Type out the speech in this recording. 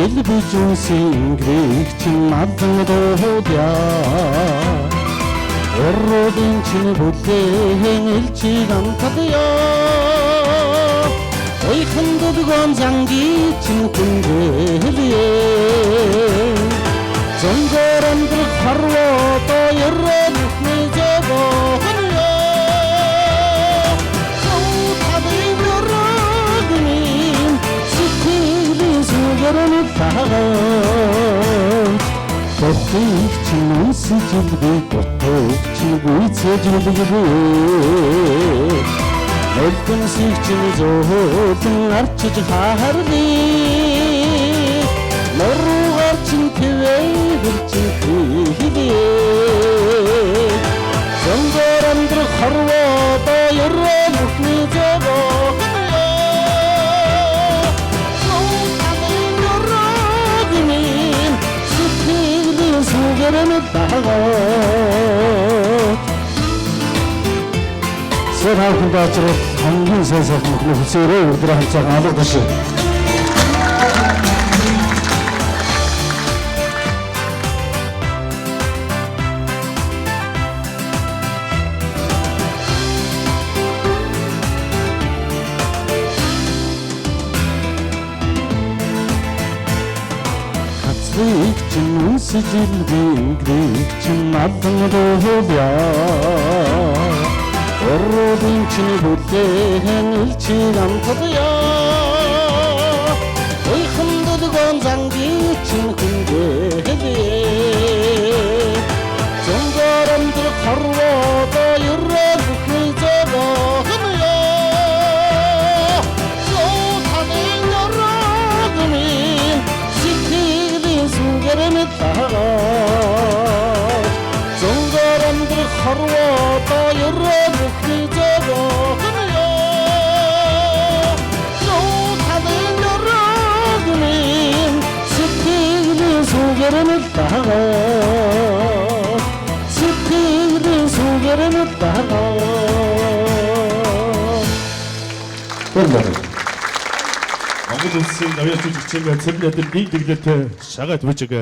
элбэж үсэнгэрч надан дуудя Орродын чинь бүлээн элчиг амтадя Ойхон дудгон занги чинь хүнгэлээ Зонгоромдр харвото еррод низэго хэнья Зоутадын ерроднин сэтгэлийн сүгэрэн тагаж Бохыг чинь үсэжилгүй готог чинь гүйцэжилгүй Элбэнсийг чинь зөөлөн арчиж хаарли Норуугаар чинь тэвээгэр чинь хийлээ Зонгоромдр хорвото ерроо нүхний зэго Зоутадын ерроднин сэтгэлийн сүгэрэн тагаж Сэрхаалхан баазрал хамгийн сайн сайхан мөхний хүсээрээ өдөр ханцаахан алга дэшээ. Хацрыг чинь үнсэж илгэнгэрийг чинь надан дуудя Орродын чинь бүлээн элчиг амтадя Ойхон дудгон занги чинь хүнгэлээ Зонгоромдр хорвото еррод бүхний зэго хэнья Зоутадын ерроднин сэтгэлийн сүгэрэн тагаж Зонгоромдр хорвото еррод бүхний зэго хэнья Зоутадын ерроднин сэтгэлийн сүгэрэн тагаж Сэтгэлийн сүгэрэн тагаж Монгол улсын ноён жүжигчин цэвэрлэдэн нэг дэглэлтэй шагаад бүжиг